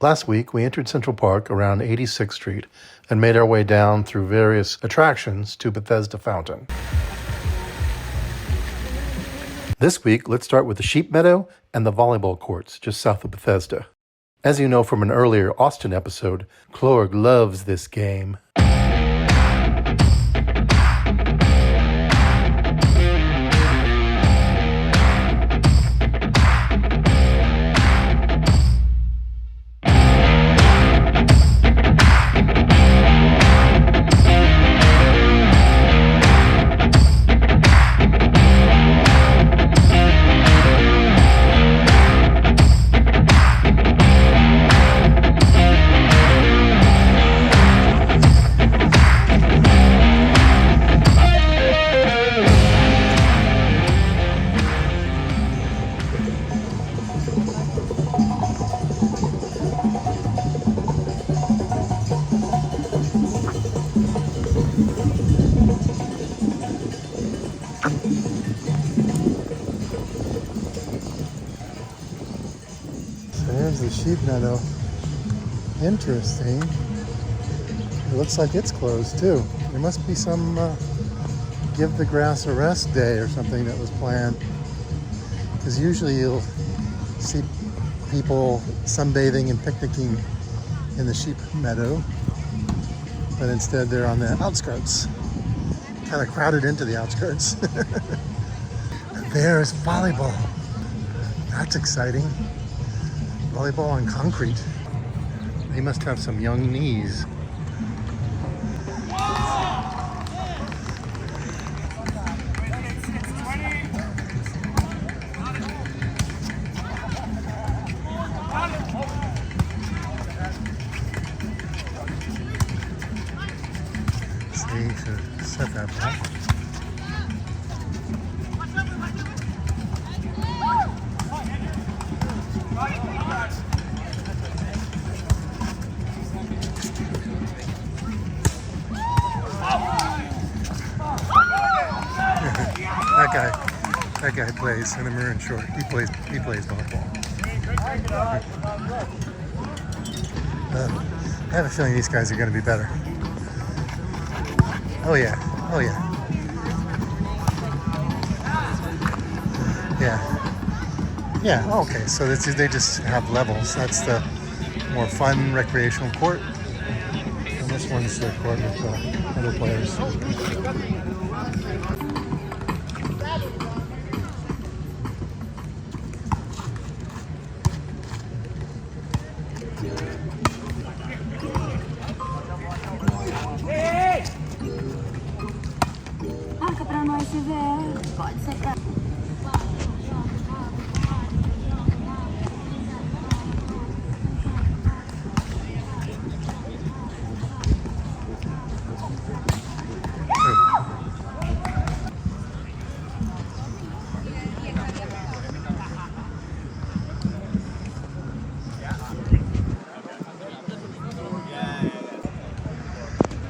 Last week, we entered Central Park around 86th Street and made our way down through various attractions to Bethesda Fountain. This week, let's start with the Sheep Meadow and the Volleyball Courts just south of Bethesda. As you know from an earlier Austin episode, CLORG loves this game. There's the Sheep Meadow. Interesting. It looks like it's closed too. There must be some give the grass a rest day or something that was planned. Because usually you'll see people sunbathing and picnicking in the Sheep Meadow. But instead they're on the outskirts. Kind of crowded into the outskirts. And there's volleyball. That's exciting. Volleyball on concrete. They must have some young knees. See, you should set that back. That guy plays in a maroon short. He plays volleyball. I have a feeling these guys are going to be better. Oh yeah. Yeah. Okay. So they just have levels. That's the more fun recreational court, and this one's the court with other players.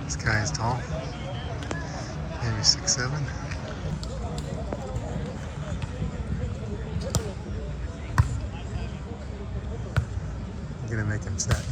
This guy is tall, maybe 6'7". I'm gonna make him set.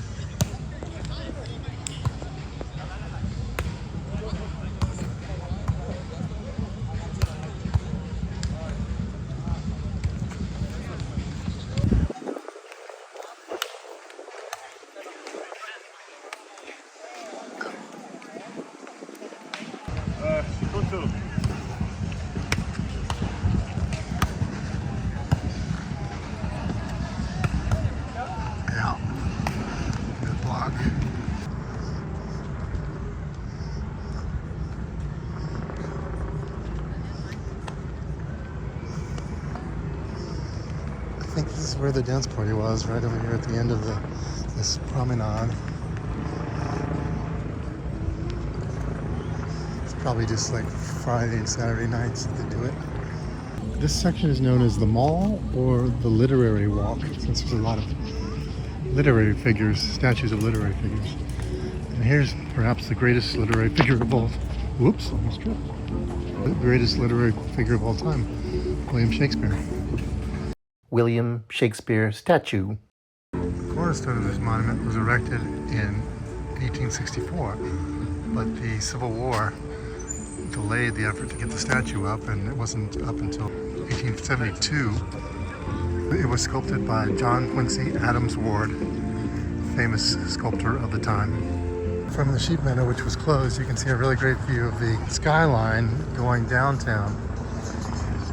I think this is where the dance party was, right over here at the end of this promenade. It's probably just like Friday and Saturday nights that they do it. This section is known as the Mall or the Literary Walk, since there's a lot of literary figures, statues of literary figures. And here's perhaps the greatest literary figure of all. Whoops, almost tripped. The greatest literary figure of all time, William Shakespeare. William Shakespeare Statue. Of cornerstone of this monument was erected in 1864, but the Civil War delayed the effort to get the statue up, and it wasn't up until 1872. It was sculpted by John Quincy Adams Ward, famous sculptor of the time. From the Sheep Meadow, which was closed, you can see a really great view of the skyline going downtown.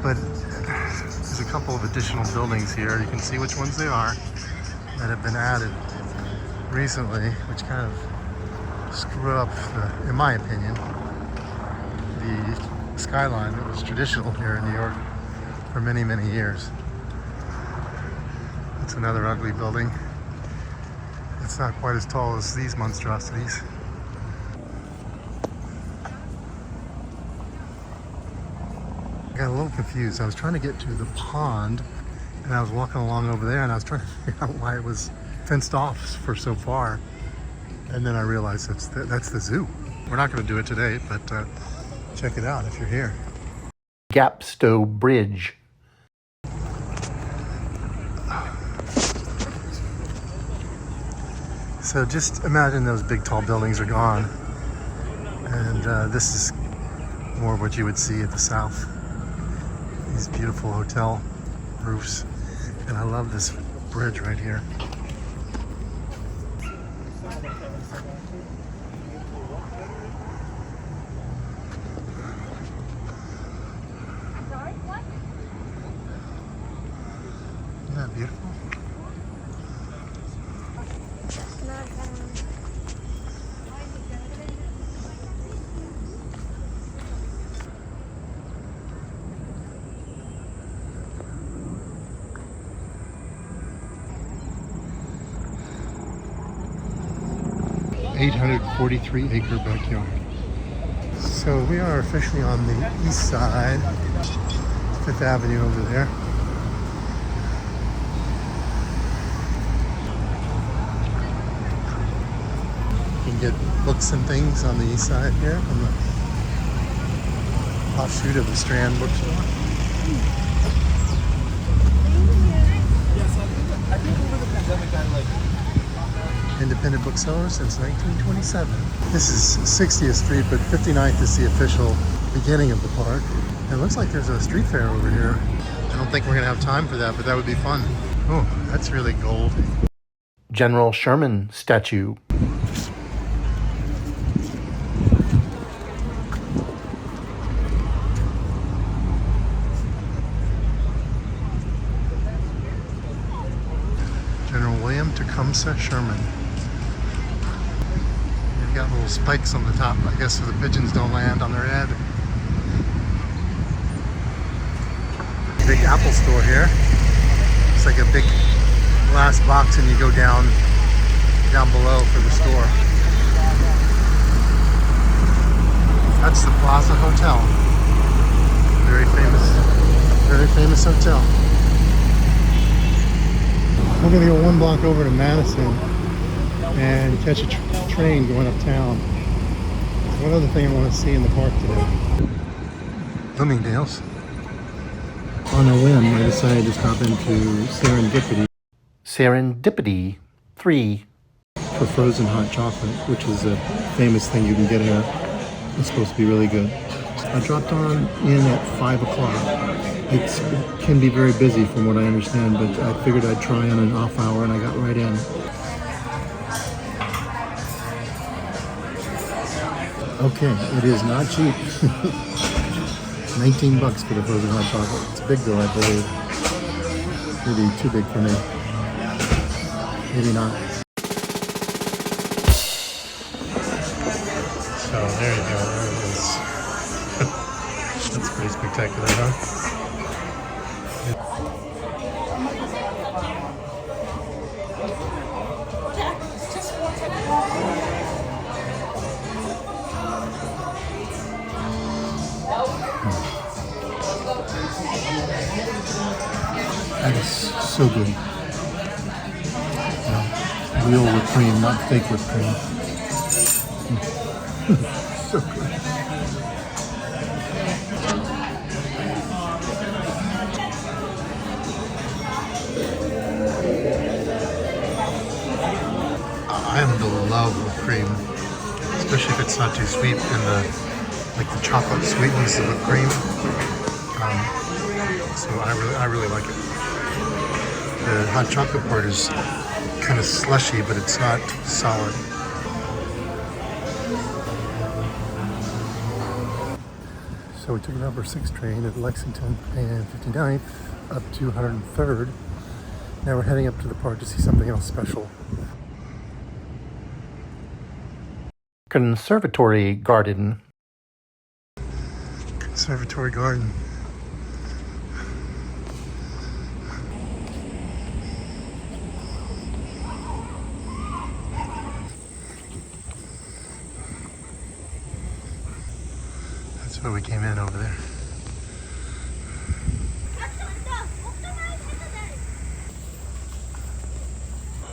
But there's a couple of additional buildings here. You can see which ones they are that have been added recently, which kind of screw up, in my opinion, the skyline that was traditional here in New York for many, many years. It's another ugly building. It's not quite as tall as these monstrosities. I got a little confused. I was trying to get to the pond, and I was walking along over there, and I was trying to figure out why it was fenced off for so far. And then I realized that's the zoo. We're not going to do it today, but check it out if you're here. Gapstow Bridge. So just imagine those big tall buildings are gone, and this is more of what you would see at the south. These beautiful hotel roofs, and I love this bridge right here. Isn't that beautiful? .843-acre backyard. So we are officially on the east side, 5th Avenue over there. You can get books and things on the east side here from the offshoot of the Strand bookstore. Independent bookseller since 1927. This is 60th Street, but 59th is the official beginning of the park. And it looks like there's a street fair over here. I don't think we're gonna have time for that, but that would be fun. Oh, that's really gold. General Sherman Statue. General William Tecumseh Sherman. They've got little spikes on the top, I guess, so the pigeons don't land on their head. Big Apple store here. It's like a big glass box, and you go down below for the store. That's the Plaza Hotel. Very famous hotel. We're gonna go one block over to Madison and catch a train going uptown. One other thing I want to see in the park today. Bloomingdale's. On a whim, I decided to stop into Serendipity. Serendipity 3. For frozen hot chocolate, which is a famous thing you can get here. It's supposed to be really good. I dropped in at 5 o'clock. It can be very busy from what I understand, but I figured I'd try on an off hour, and I got right in. Okay, it is not cheap. 19 bucks for the frozen hot chocolate. It's big though, I believe. Maybe too big for me. Maybe not. So there you go, there it is. That's pretty spectacular, huh? That is so good. Real whipped cream, not fake whipped cream. So good. I happen to love whipped cream, especially if it's not too sweet, and the chocolate sweetens the whipped cream. So I really like it. The hot chocolate part is kind of slushy, but it's not solid. So we took the number 6 train at Lexington and 59th up to 103rd. Now we're heading up to the park to see something else special. Conservatory Garden. Conservatory Garden. That's where we came in over there.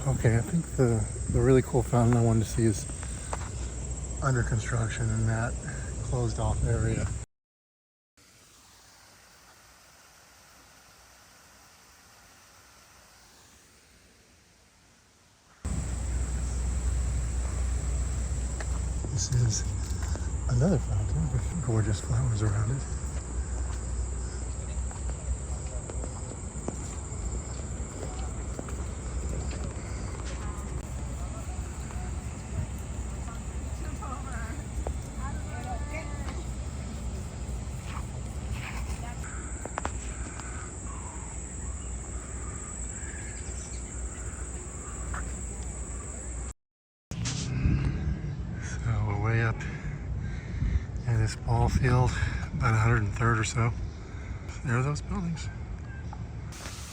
Okay, I think the really cool fountain I wanted to see is under construction in that closed off area. This is another fountain with gorgeous flowers around it. Up in this ball field, about 103rd or so. There are those buildings.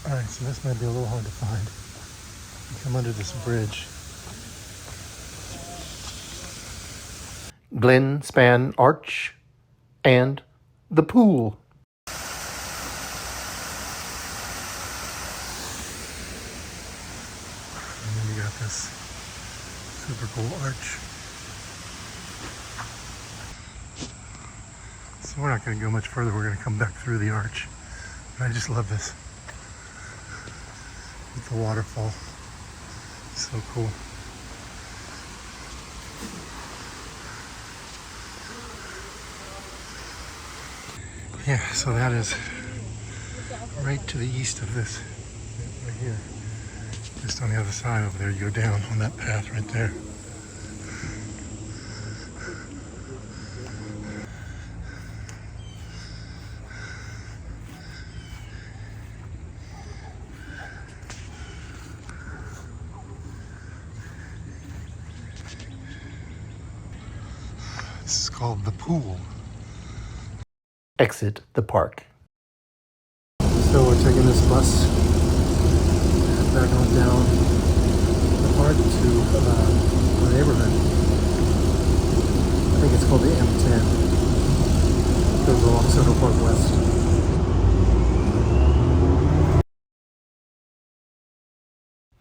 Alright, so this might be a little hard to find. You come under this bridge. Glen Span Arch and the pool. And then you got this super cool arch. So we're not going to go much further. We're going to come back through the arch. And I just love this. With the waterfall. So cool. Yeah, so that is right to the east of this. Right here. Just on the other side over there. You go down on that path right there. This is called the pool. Exit the park. So we're taking this bus back on down the park to our neighborhood. I think it's called the M10. Goes along Central Park West.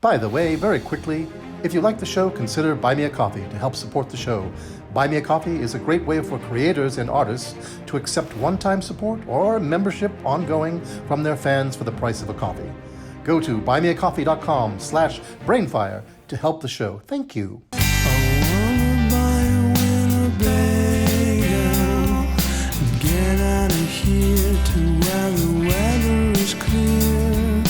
By the way, very quickly, if you like the show, consider Buy Me a Coffee to help support the show. Buy Me a Coffee is a great way for creators and artists to accept one-time support or membership ongoing from their fans for the price of a coffee. Go to buymeacoffee.com/BrainFire to help the show. Thank you. Get out of here to where the weather is clear.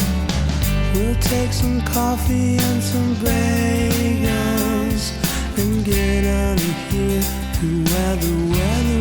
We'll take some coffee and some bagels and get out of here to where the weather